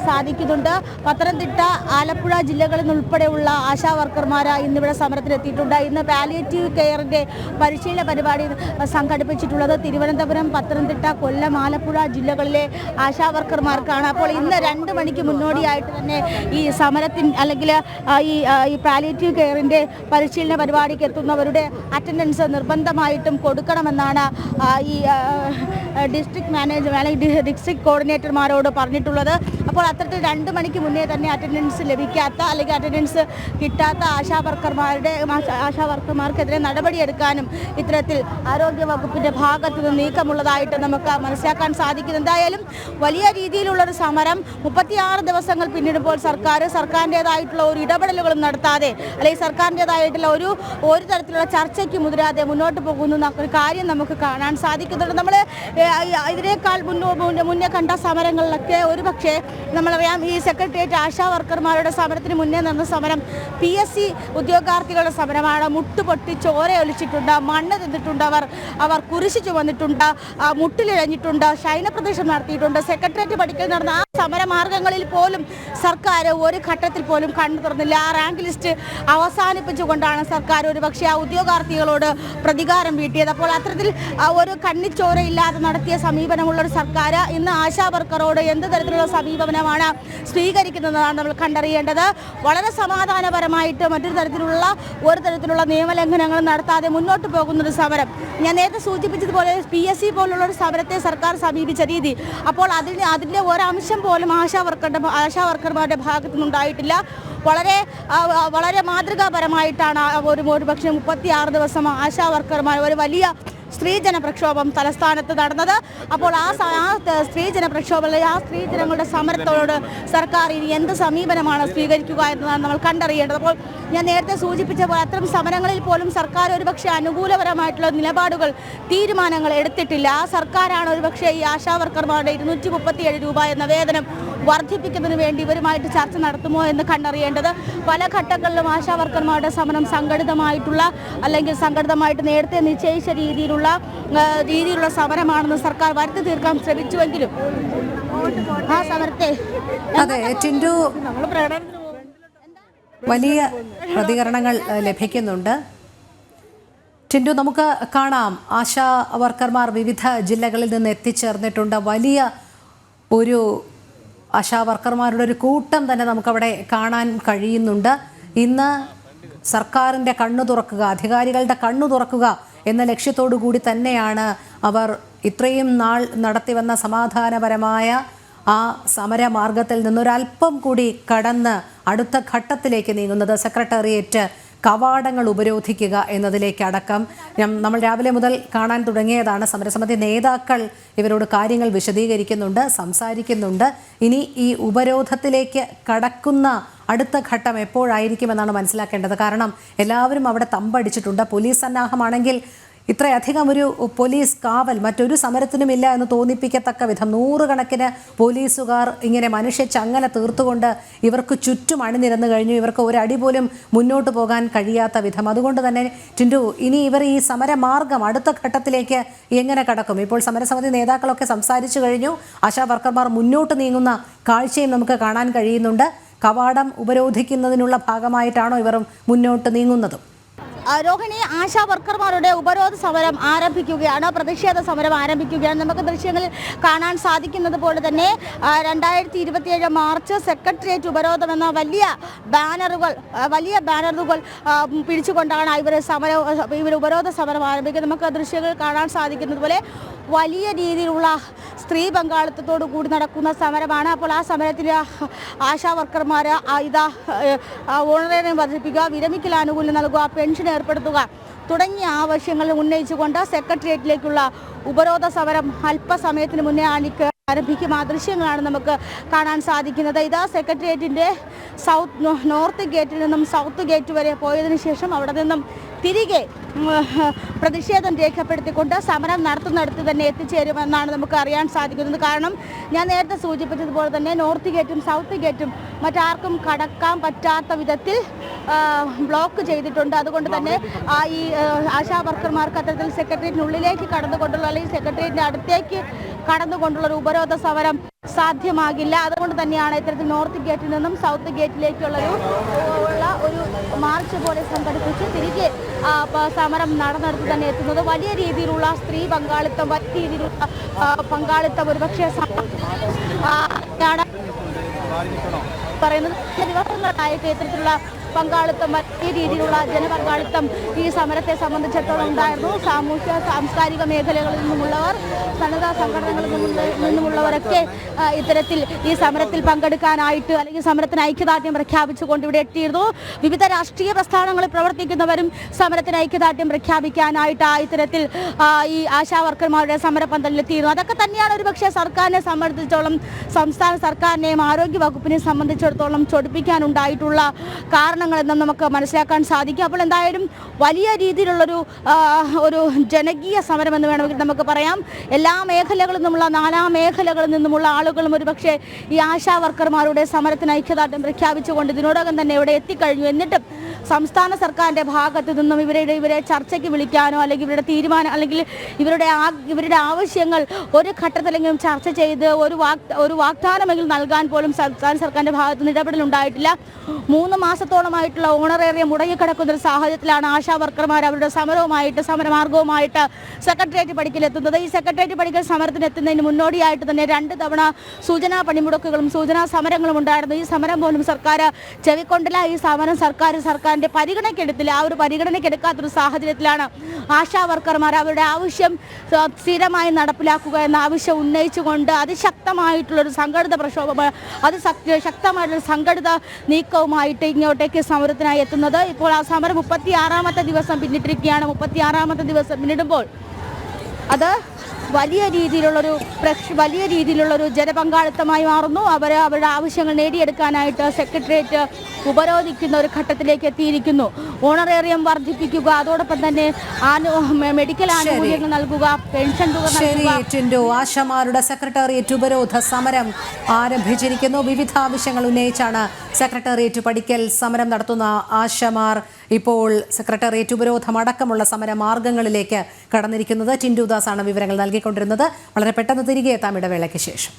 B: സാധിക്കുന്നുണ്ട്. പത്തനംതിട്ട, ആലപ്പുഴ ജില്ലകളിൽ നിന്നുൾപ്പെടെയുള്ള ആശാ വർക്കർമാർ ഇന്നിവിടെ സമരത്തിലെത്തിയിട്ടുണ്ട്. ഇന്ന് പാലിയേറ്റീവ് കെയറിൻ്റെ പരിശീലന പരിപാടി സംഘടിപ്പിച്ചിട്ടുള്ളത് തിരുവനന്തപുരം, പത്തനംതിട്ട, കൊല്ലം, ആലപ്പുഴ ജില്ലകളിലെ ആശാ വർക്കർമാർക്കാണ്. അപ്പോൾ ഇന്ന് 2 മണിക്ക് മുന്നോടിയായിട്ട് തന്നെ ഈ സമരത്തിന് അല്ലെങ്കിൽ ഈ പാലിയേറ്റീവ് കെയറിൻ്റെ പരിശീലന പരിപാടിക്ക് എത്തുന്നവരുടെ അറ്റൻഡൻസ് നിർബന്ധമായിട്ടും കൊടുക്കണമെന്നാണ് ഈ ഡിസ്ട്രിക്ട് മാനേജർ അല്ലെങ്കിൽ ഡിസ്ട്രിക്ട് കോർഡിനേറ്റർമാരോട് പറഞ്ഞിട്ടുള്ളത്. അപ്പോൾ അത്തരത്തിൽ 2 മണിക്ക് മുന്നേ തന്നെ അറ്റൻഡൻസ് ലഭിക്കാത്ത അല്ലെങ്കിൽ അറ്റൻഡൻസ് കിട്ടാത്ത ആശാ വർക്കർമാർക്കെതിരെ നടപടിയെടുക്കാനും ഇത്തരത്തിൽ ആരോഗ്യ വകുപ്പിൻ്റെ ഭാഗത്ത് നിന്ന് നീക്കമുള്ളതായിട്ട് നമുക്ക് മനസ്സിലാക്കാൻ സാധിക്കും. എന്തായാലും വലിയ രീതിയിലുള്ളൊരു സമരം 36 ദിവസങ്ങൾ പിന്നിടുമ്പോൾ സർക്കാരിൻ്റേതായിട്ടുള്ള ഒരു ഇടപെടലുകളും നടത്താതെ അല്ലെങ്കിൽ സർക്കാരിൻ്റേതായിട്ടുള്ള ഒരു തരത്തിലുള്ള ചർച്ചയ്ക്ക് മുതിരാതെ മുന്നോട്ട് പോകുന്ന ഒരു കാര്യം നമുക്ക് കാണാൻ സാധിക്കുന്നുണ്ട്. നമ്മൾ ഇതിനേക്കാൾ മുന്നേ കണ്ട സമരങ്ങളിലൊക്കെ ഒരുപക്ഷെ നമ്മളറിയാം ഈ സെക്രട്ടേറിയറ്റ് ആശാ വർക്കർമാരുടെ സമരത്തിന് മുന്നേ നടന്ന സമരം PSC ഉദ്യോഗാർത്ഥികളുടെ സമരമാണ്. മുട്ടുപൊട്ടി ചോരയൊലിച്ചിട്ടുണ്ട്, മണ്ണ് തിന്നിട്ടുണ്ട്, അവർ കുരിശു ചുമന്നിട്ടുണ്ട്, മുട്ടിലിഴഞ്ഞിട്ടുണ്ട്, ശയനപ്രദർശനം നടത്തിയിട്ടുണ്ട്. സെക്രട്ടേറിയറ്റ് പടിക്കൽ നടന്ന ആ സമരമാർഗങ്ങളിൽ പോലും സർക്കാർ ഒരു ഘട്ടത്തിൽ പോലും കണ്ണു തുറന്നില്ല. ആ റാങ്ക് ലിസ്റ്റ് അവസാനിപ്പിച്ചുകൊണ്ടാണ് സർക്കാർ ഒരുപക്ഷെ ആ ഉദ്യോഗാർത്ഥികളോട് പ്രതികാരം വീട്ടിയത്. അപ്പോൾ അത്തരത്തിൽ ഒരു കണ്ണിച്ചോരയില്ലാതെ നടത്തിയ സമീപനമുള്ള ഒരു സർക്കാർ ഇന്ന് ആശാ വർക്കറോട് എന്ത് തരത്തിലുള്ള സമീപനമാണ് സ്വീകരിക്കുന്നതാണ് നമ്മൾ കണ്ടറിയേണ്ടത്. വളരെ സമാധാനപരമായിട്ട് മറ്റൊരു തരത്തിലുള്ള നിയമലംഘനങ്ങൾ നടത്താതെ മുന്നോട്ട് പോകുന്നൊരു സമരം. ഞാൻ നേരത്തെ സൂചിപ്പിച്ചതുപോലെ PSC പോലുള്ള ഒരു സമരത്തെ സർക്കാർ സമീപിച്ച രീതി, അപ്പോൾ അതിൻ്റെ ഒരംശം പോലും ആശാ വർക്കർമാരുടെ ഭാഗത്തു നിന്നുണ്ടായിട്ടില്ല. വളരെ മാതൃകാപരമായിട്ടാണ് ഒരു പക്ഷേ 36 ദിവസം ആശാ വർക്കർമാർ ഒരു വലിയ സ്ത്രീജന പ്രക്ഷോഭം തലസ്ഥാനത്ത് നടന്നത്. അപ്പോൾ ആ സ്ത്രീജന പ്രക്ഷോഭം ആ സ്ത്രീജനങ്ങളുടെ സമരത്തോട് സർക്കാർ ഇനി എന്ത് സമീപനമാണ് സ്വീകരിക്കുക എന്നതാണ് നമ്മൾ കണ്ടറിയേണ്ടത്. അപ്പോൾ ഞാൻ നേരത്തെ സൂചിപ്പിച്ച പോലെ അത്തരം സമരങ്ങളിൽ പോലും സർക്കാർ ഒരുപക്ഷെ അനുകൂലപരമായിട്ടുള്ള നിലപാടുകൾ തീരുമാനങ്ങൾ എടുത്തിട്ടില്ല. ആ സർക്കാരാണ് ഒരുപക്ഷെ ഈ ആശാ വർക്കർമാരുടെ 237 രൂപ എന്ന വേതനം വർദ്ധിപ്പിക്കുന്നതിന് വേണ്ടി ഇവരുമായിട്ട് ചർച്ച നടത്തുമോ എന്ന് കണ്ടറിയേണ്ടത്. പല ഘട്ടങ്ങളിലും ആശാ വർക്കർമാരുടെ സമരം സംഘടിതമായിട്ട് നേരത്തെ നിശ്ചയിച്ച രീതിയിലുള്ള സമരമാണെന്ന് സർക്കാർ വരുത്തി തീർക്കാൻ ശ്രമിച്ചുവെങ്കിലും ആ സമരത്തെ
A: അതെ ടിൻഡു, വലിയ പ്രതികരണങ്ങൾ ലഭിക്കുന്നുണ്ട്. ടിൻഡു, നമുക്ക് കാണാം ആശാ വർക്കർമാർ വിവിധ ജില്ലകളിൽ നിന്ന് എത്തിച്ചേർന്നിട്ടുണ്ട്. വലിയ ഒരു ആശാ വർക്കർമാരുടെ ഒരു കൂട്ടം തന്നെ നമുക്കവിടെ കാണാൻ കഴിയുന്നുണ്ട്. ഇന്ന് സർക്കാരിൻ്റെ കണ്ണു തുറക്കുക, അധികാരികളുടെ കണ്ണു തുറക്കുക എന്ന ലക്ഷ്യത്തോടു കൂടി തന്നെയാണ് അവർ ഇത്രയും നാൾ നടത്തിവന്ന സമാധാനപരമായ ആ സമരമാർഗത്തിൽ നിന്നൊരല്പം കൂടി കടന്ന് അടുത്ത ഘട്ടത്തിലേക്ക് നീങ്ങുന്നത്. സെക്രട്ടേറിയറ്റ് കവാടങ്ങൾ ഉപരോധിക്കുക എന്നതിലേക്കടക്കം നമ്മൾ രാവിലെ മുതൽ കാണാൻ തുടങ്ങിയതാണ്. സമരസമിതി നേതാക്കൾ ഇവരോട് കാര്യങ്ങൾ വിശദീകരിക്കുന്നുണ്ട്, സംസാരിക്കുന്നുണ്ട്. ഇനി ഈ ഉപരോധത്തിലേക്ക് കടക്കുന്ന അടുത്ത ഘട്ടം എപ്പോഴായിരിക്കുമെന്നാണ് മനസ്സിലാക്കേണ്ടത്. കാരണം എല്ലാവരും അവിടെ തമ്പടിച്ചിട്ടുണ്ട്. പോലീസ് സന്നാഹമാണെങ്കിൽ ഇത്രയധികം ഒരു പോലീസ് കാവൽ മറ്റൊരു സമരത്തിനുമില്ല എന്ന് തോന്നിപ്പിക്കത്തക്ക വിധം 100 കണക്കിന് പോലീസുകാർ ഇങ്ങനെ മനുഷ്യച്ചങ്ങല തീർത്തുകൊണ്ട് ഇവർക്ക് ചുറ്റും അണിനിരന്നു കഴിഞ്ഞു. ഇവർക്ക് ഒരടി പോലും മുന്നോട്ട് പോകാൻ കഴിയാത്ത വിധം. അതുകൊണ്ട് തന്നെ ടിൻഡു, ഇനി ഇവർ ഈ സമരമാർഗം അടുത്ത ഘട്ടത്തിലേക്ക് എങ്ങനെ കടക്കും? ഇപ്പോൾ സമരസമിതി നേതാക്കളൊക്കെ സംസാരിച്ചു കഴിഞ്ഞു. ആശാ വർക്കർമാർ മുന്നോട്ട് നീങ്ങുന്ന കാഴ്ചയും നമുക്ക് കാണാൻ കഴിയുന്നുണ്ട്. കവാടം ഉപരോധിക്കുന്നതിനുള്ള ഭാഗമായിട്ടാണോ ഇവർ മുന്നോട്ട് നീങ്ങുന്നതും?
B: രോഹിണി, ആശാ വർക്കർമാരുടെ ഉപരോധ സമരം ആരംഭിക്കുകയാണ്, പ്രതിഷേധ സമരം ആരംഭിക്കുകയാണ്. നമുക്ക് ദൃശ്യങ്ങളിൽ കാണാൻ സാധിക്കുന്നത് പോലെ തന്നെ 2027 മാർച്ച് സെക്രട്ടേറിയറ്റ് ഉപരോധം എന്ന വലിയ ബാനറുകൾ പിടിച്ചുകൊണ്ടാണ് ഇവർ ഉപരോധ സമരം ആരംഭിക്കുന്നത്. നമുക്ക് ദൃശ്യങ്ങൾ കാണാൻ സാധിക്കുന്നത് പോലെ വലിയ രീതിയിലുള്ള സ്ത്രീ പങ്കാളിത്തത്തോടു കൂടി നടക്കുന്ന സമരമാണ്. അപ്പോൾ ആ സമരത്തിൽ ആശാ വർക്കർമാർ ഓണറേറിയം വർദ്ധിപ്പിക്കുക, വിരമിക്കൽ ആനുകൂല്യം നൽകുക, പെൻഷൻ ഏർപ്പെടുത്തുക തുടങ്ങിയ ആവശ്യങ്ങൾ ഉന്നയിച്ചുകൊണ്ട് സെക്രട്ടേറിയറ്റിലേക്കുള്ള ഉപരോധ സമരം അല്പസമയത്തിന് മുന്നേ ആരംഭിക്കും. ആ ദൃശ്യങ്ങളാണ് നമുക്ക് കാണാൻ സാധിക്കുന്നത്. ഇതാ സെക്രട്ടേറിയറ്റിൻ്റെ നോർത്ത് ഗേറ്റിൽ നിന്നും സൗത്ത് ഗേറ്റ് വരെ പോയതിനു ശേഷം അവിടെ നിന്നും തിരികെ പ്രതിഷേധം രേഖപ്പെടുത്തിക്കൊണ്ട് സമരം നടത്തുന്നിടത്ത് തന്നെ എത്തിച്ചേരുമെന്നാണ് നമുക്ക് അറിയാൻ സാധിക്കുന്നത്. കാരണം ഞാൻ നേരത്തെ സൂചിപ്പിച്ചതുപോലെ തന്നെ നോർത്ത് ഗേറ്റും സൗത്ത് ഗേറ്റും മറ്റാർക്കും കടക്കാൻ പറ്റാത്ത വിധത്തിൽ ബ്ലോക്ക് ചെയ്തിട്ടുണ്ട്. അതുകൊണ്ട് തന്നെ ഈ ആശാ വർക്കർമാർക്ക് അത്തരത്തിൽ സെക്രട്ടേറിയറ്റിനുള്ളിലേക്ക് കടന്നുകൊണ്ടുള്ള അല്ലെങ്കിൽ സെക്രട്ടേറിയറ്റിൻ്റെ അടുത്തേക്ക് കടന്നുകൊണ്ടുള്ള ഒരു ഉപരോധ സമരം സാധ്യമാകില്ല. അതുകൊണ്ട് തന്നെയാണ് ഇത്തരത്തിൽ നോർത്ത് ഗേറ്റിൽ നിന്നും സൗത്ത് ഗേറ്റിലേക്കുള്ള ഒരു മാർച്ച് പോലെ സംഘടിപ്പിച്ച് തിരികെ സമരം നടന്നെടുത്ത് തന്നെ എത്തുന്നത്. വലിയ രീതിയിലുള്ള സ്ത്രീ പങ്കാളിത്തം, വലിയ രീതിയിലുള്ള പങ്കാളിത്തം ഒരുപക്ഷെ പറയുന്നത് ദിവസങ്ങളായിട്ട് ഇത്തരത്തിലുള്ള പങ്കാളിത്തം, വലിയ രീതിയിലുള്ള ജനപങ്കാളിത്തം ഈ സമരത്തെ സംബന്ധിച്ചിടത്തോളം ഉണ്ടായിരുന്നു. സാമൂഹ്യ സാംസ്കാരിക മേഖലകളിൽ നിന്നുമുള്ളവർ, സന്നദ്ധ സംഘടനകളിൽ നിന്നുമുള്ളവരൊക്കെ ഇത്തരത്തിൽ ഈ സമരത്തിൽ പങ്കെടുക്കാനായിട്ട് അല്ലെങ്കിൽ സമരത്തിന് ഐക്യദാർഢ്യം പ്രഖ്യാപിച്ചുകൊണ്ട് ഇവിടെ എത്തിയിരുന്നു. വിവിധ രാഷ്ട്രീയ പ്രസ്ഥാനങ്ങളിൽ പ്രവർത്തിക്കുന്നവരും സമരത്തിന് ഐക്യദാർഢ്യം പ്രഖ്യാപിക്കാനായിട്ട് ഇത്തരത്തിൽ ഈ ആശാ വർക്കർമാരുടെ സമരപന്തലിലെത്തിയിരുന്നു. അതൊക്കെ തന്നെയാണ് ഒരുപക്ഷെ സർക്കാരിനെ സംബന്ധിച്ചിടത്തോളം, സംസ്ഥാന സർക്കാരിനെയും ആരോഗ്യ വകുപ്പിനെ സംബന്ധിച്ചിടത്തോളം ചൊടിപ്പിക്കാനുണ്ടായിട്ടുള്ള കാരണം. കാരണങ്ങളെന്നും നമുക്ക് മനസ്സിലാക്കാൻ സാധിക്കും. അപ്പോൾ എന്തായാലും വലിയ രീതിയിലുള്ളൊരു ഒരു ജനകീയ സമരം എന്ന് വേണമെങ്കിൽ നമുക്ക് പറയാം. എല്ലാ മേഖലകളിൽ നിന്നുമുള്ള 4 മേഖലകളിൽ നിന്നുമുള്ള ആളുകളും ഒരുപക്ഷെ ഈ ആശാ വർക്കർമാരുടെ സമരത്തിന് ഐക്യദാർഢ്യം പ്രഖ്യാപിച്ചുകൊണ്ട് ഇതിനോടകം തന്നെ ഇവിടെ എത്തിക്കഴിഞ്ഞു. എന്നിട്ടും സംസ്ഥാന സർക്കാരിൻ്റെ ഭാഗത്തു നിന്നും ഇവരെ ചർച്ചയ്ക്ക് വിളിക്കാനോ അല്ലെങ്കിൽ ഇവരുടെ തീരുമാനം അല്ലെങ്കിൽ ഇവരുടെ ആവശ്യങ്ങൾ ഒരു ഘട്ടത്തിലെങ്കിലും ചർച്ച ചെയ്ത് ഒരു വാഗ്ദാനമെങ്കിലും നൽകാൻ പോലും സംസ്ഥാന സർക്കാരിൻ്റെ ഭാഗത്തു നിന്ന് ഇടപെടലുണ്ടായിട്ടില്ല. 3 മാസത്തോളമായിട്ടുള്ള ഓണറേറിയം മുടങ്ങിക്കിടക്കുന്ന ഒരു സാഹചര്യത്തിലാണ് ആശാ വർക്കർമാർ അവരുടെ സമരമാർഗവുമായിട്ട് സെക്രട്ടേറിയറ്റ് പടിക്കലെത്തുന്നത്. ഈ സെക്രട്ടേറിയറ്റ് പടിക്കൽ സമരത്തിന് എത്തുന്നതിന് മുന്നോടിയായിട്ട് തന്നെ 2 തവണ സൂചനാ പണിമുടക്കുകളും സൂചനാ സമരങ്ങളും ഉണ്ടായിരുന്നു. ഈ സമരം പോലും സർക്കാർ ചെവിക്കൊണ്ടില്ല. ഈ സമരം സർക്കാരിൻ്റെ പരിഗണനയ്ക്കെടുത്തില്ല. ആ ഒരു പരിഗണനയ്ക്കെടുക്കാത്തൊരു സാഹചര്യത്തിലാണ് ആശാ വർക്കർമാർ അവരുടെ ആവശ്യം സ്ഥിരമായി നടപ്പിലാക്കുക എന്ന ആവശ്യം ഉന്നയിച്ചുകൊണ്ട് അതിശക്തമായിട്ടുള്ളൊരു സംഘടിത പ്രക്ഷോഭം ശക്തമായിട്ടുള്ള സംഘടിത നീക്കവുമായിട്ട് ഇങ്ങോട്ടേക്ക് സമരത്തിനായി എത്തുന്നത്. ഇപ്പോൾ ആ സമരം 36ാമത്തെ ദിവസം പിന്നിട്ടിരിക്കുകയാണ്. 36ാമത്തെ ദിവസം പിന്നിടുമ്പോൾ അത് വലിയ രീതിയിലുള്ളൊരു ജനപങ്കാളിത്തമായി മാറുന്നു. അവരുടെ ആവശ്യങ്ങൾ നേടിയെടുക്കാനായിട്ട് സെക്രട്ടേറിയറ്റ് ഉപരോധിക്കുന്ന ഒരു ഘട്ടത്തിലേക്ക് എത്തിയിരിക്കുന്നു. ഓണറേറിയം വർദ്ധിപ്പിക്കുക, അതോടൊപ്പം തന്നെ മെഡിക്കൽ ആനുകൂല്യങ്ങൾ നൽകുക, പെൻഷൻ തുക നൽകുക.
A: ആശമാരുടെ സെക്രട്ടേറിയറ്റ് ഉപരോധ സമരം ആരംഭിച്ചിരിക്കുന്നു. വിവിധ ആവശ്യങ്ങൾ ഉന്നയിച്ചാണ് സെക്രട്ടേറിയറ്റ് പടിക്കൽ സമരം നടത്തുന്ന ആശമാർ ഇപ്പോൾ സെക്രട്ടേറിയറ്റ് ഉപരോധം അടക്കമുള്ള സമരമാർഗങ്ങളിലേക്ക് കടന്നിരിക്കുന്നത്. ടിൻഡു ദാസാണ് വിവരങ്ങൾ നൽകിക്കൊണ്ടിരുന്നത്. വളരെ പെട്ടെന്ന് തിരികെ എത്താം ഇടവേളയ്ക്ക് ശേഷം.